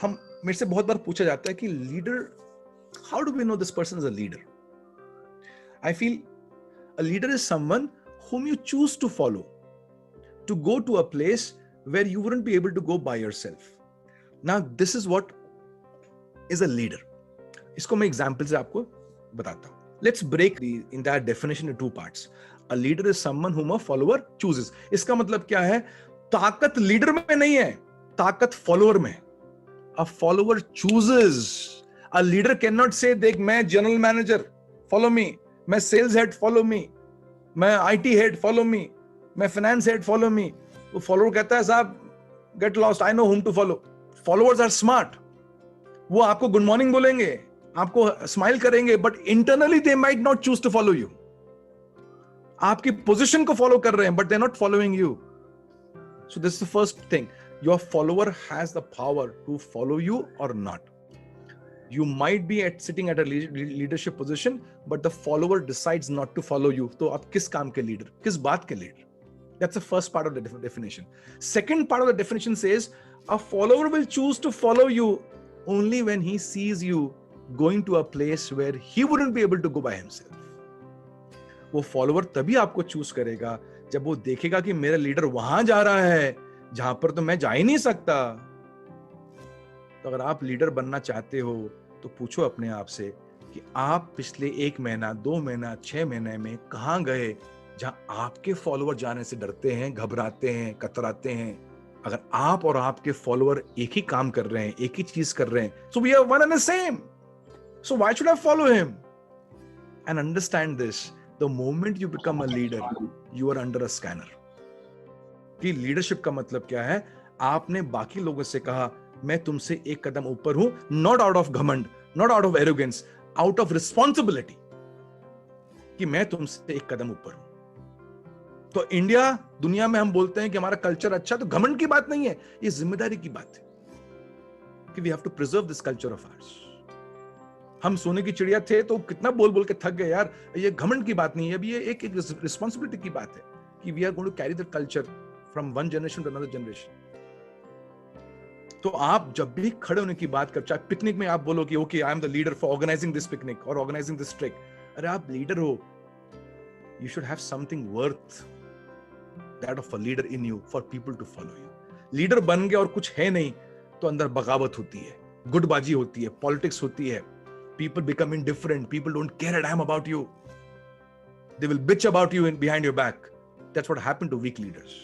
हम मेरे से बहुत बार पूछा जाता है कि leader, how do we know this person is a leader? I feel a leader is someone whom you choose to follow, to go to a place where you wouldn't be able to go by yourself. Now this is what is a leader. इसको मैं example से आपको बताता हूं. Let's break the entire definition into two parts. A leader is someone whom a follower chooses. इसका मतलब क्या है? ताकत लीडर में नहीं है, ताकत फॉलोअर में. A follower chooses. A leader cannot say, देख मैं जनरल मैनेजर, फॉलो मी, मैं सेल्स हेड, फॉलो मी, मैं आईटी हेड, फॉलो मी, मैं फाइनेंस हेड, फॉलो मी. वो फॉलोअर कहता है साहब get lost, I know whom to follow. Followers are smart. वो आपको गुड मॉर्निंग बोलेंगे, आपको स्माइल करेंगे, but internally they might not choose to follow you. आपकी पोजीशन को फॉलो कर रहे हैं, but they are not following you. So this is the first thing. Your follower has the power to follow you और not. You might be sitting at a leadership position, but the follower decides not to follow you. तो आप किस काम के leader, किस बात के leader? That's the first part of the definition. Second part of the definition says a follower will choose to follow you only when he sees you going to a place where he wouldn't be able to go by himself. वो follower तभी आपको choose करेगा जब वो देखेगा कि मेरा leader वहां जा रहा है जहां पर तो मैं जा ही नहीं सकता. तो अगर आप लीडर बनना चाहते हो तो पूछो अपने आप से कि आप पिछले 1 महीना, 2 महीना, 6 महीने में कहां गए जहां आपके फॉलोअर जाने से डरते हैं, घबराते हैं, कतराते हैं. अगर आप और आपके फॉलोअर एक ही काम कर रहे हैं, एक ही चीज कर रहे हैं, so we are one and the same. So why should I follow him? And understand this, the moment you become a leader, you are under a scanner. कि लीडरशिप का मतलब क्या है? आपने बाकी लोगों से कहा मैं तुमसे एक कदम ऊपर हूं, नॉट आउट ऑफ घमंड, not out of arrogance, out of responsibility, कि मैं तुमसे एक कदम ऊपर हूं. तो इंडिया, दुनिया में हम बोलते हैं कि हमारा कल्चर अच्छा, तो घमंड की बात नहीं है, ये जिम्मेदारी की बात है कि we have to preserve this culture of ours. हम सोने की चिड़िया थे तो कितना बोल बोल के थक गए यार. ये घमंड की बात नहीं है, अभी ये एक रिस्पॉन्सिबिलिटी की बात है कि we are going to carry that culture from one generation to another generation. तो आप जब भी खड़े होने की बात कर, चाहे पिकनिक में आप बोलो कि okay I am the leader for organising this picnic और ऑर्गेनाइजिंग दिस ट्रिप. अरे आप लीडर हो, you should have something worth that of a leader in you for people to follow you. Leader बन गए और कुछ है नहीं तो अंदर बगावत होती है, गुटबाजी होती है, पॉलिटिक्स होती है. People become indifferent, people don't care a damn about you, they will bitch about you in behind your back. That's what happened to weak leaders.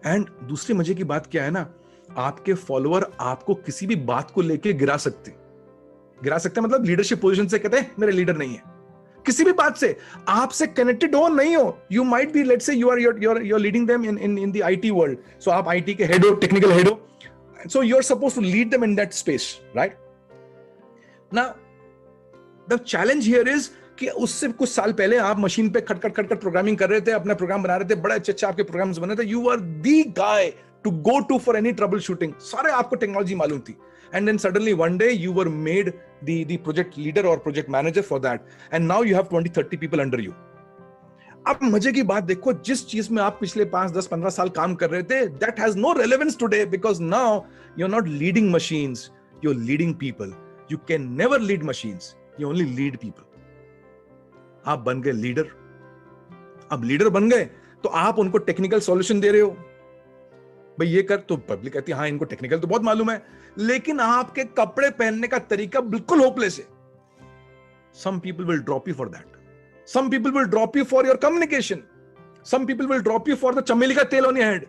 And दूसरी मजे की बात क्या है ना, आपके फॉलोअर आपको किसी भी बात को लेके गिरा सकते मतलब लीडरशिप पोजीशन से कहते हैं मेरे लीडर नहीं है. किसी भी बात से आपसे कनेक्टेड हो नहीं हो, you might be, let's say you are leading them in the IT world. So आप आईटी के हेड हो, टेक्निकल हेड हो, so you are supposed to lead them in that space, right? Now the challenge here is कि उससे कुछ साल पहले आप मशीन पे खट प्रोग्रामिंग कर रहे थे, अपना प्रोग्राम बना रहे थे, बड़े अच्छे आपके प्रोग्राम्स बने थे, you are the guy to go to for any troubleshooting. सारे आपको टेक्नोलॉजी मालूम थी. And then suddenly one day you were made the project leader or project manager for that. And now you have 20-30 people under you. अब मजे की बात देखो, जिस चीज में आप पिछले 5, 10, 15 साल काम कर रहे थे, that has no relevance today because now you're not leading machines, you're leading people. You can never lead machines, you only lead people. आप बन गए लीडर. अब लीडर बन गए तो आप उनको टेक्निकल सॉल्यूशन दे रहे हो, भाई ये कर, तो पब्लिक कहती है हाँ इनको टेक्निकल तो बहुत मालूम है, लेकिन आपके कपड़े पहनने का तरीका बिल्कुल होपलेस है. Some people will drop you for that. Some people will drop you for your communication. Some people will drop you for the चमेली का तेल on your head.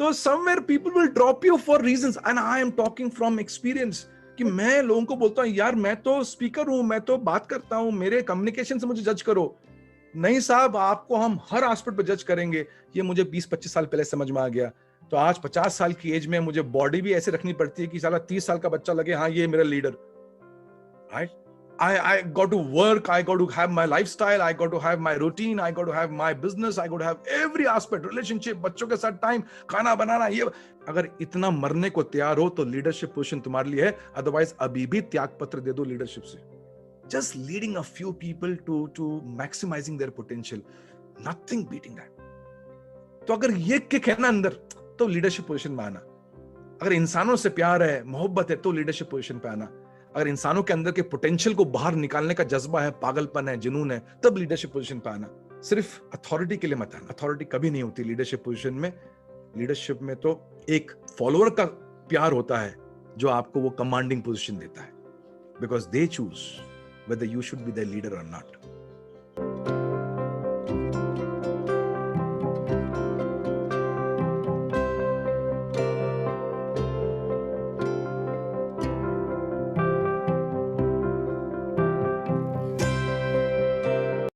So somewhere people will drop you for reasons, and I am talking from experience कि मैं लोगों को बोलता हूँ यार मैं तो स्पीकर हूं, मैं तो बात करता हूं, मेरे कम्युनिकेशन से मुझे जज करो. नहीं साहब, आपको हम हर एस्पेक्ट पे जज करेंगे. ये मुझे 20-25 साल पहले समझ में आ गया. तो आज 50 साल की एज में मुझे बॉडी भी ऐसे रखनी पड़ती है कि साला 30 साल का बच्चा लगे हाँ ये मेरा leader, right? I got to work, I got to have my lifestyle, I got to have my routine, I got to have my business, I got to have every aspect, relationship, बच्चों के साथ time, खाना बनाना, ये अगर इतना मरने को तैयार हो तो लीडरशिप पोजीशन तुम्हारे लिए है. अदरवाइज अभी भी त्याग पत्र दे दो लीडरशिप से. Just leading a few people to maximizing their potential, nothing beating that. तो अगर ये किक है ना अंदर, तो लीडरशिप पोजीशन में आना. अगर इंसानों से प्यार है, मोहब्बत है, तो लीडरशिप पोजीशन पे आना। अगर इंसानों के अंदर के पोटेंशियल को बाहर निकालने का जज्बा है, पागलपन है, जुनून है, तब लीडरशिप पोजीशन पे आना। सिर्फ अथॉरिटी के लिए मत आना। अथॉरिटी कभी नहीं होती लीडरशिप पोजीशन में। लीडरशिप में तो एक फॉलोअर का प्यार होता है जो आपको वो कमांडिंग पोजीशन देता है, because they choose whether you should be the leader or not.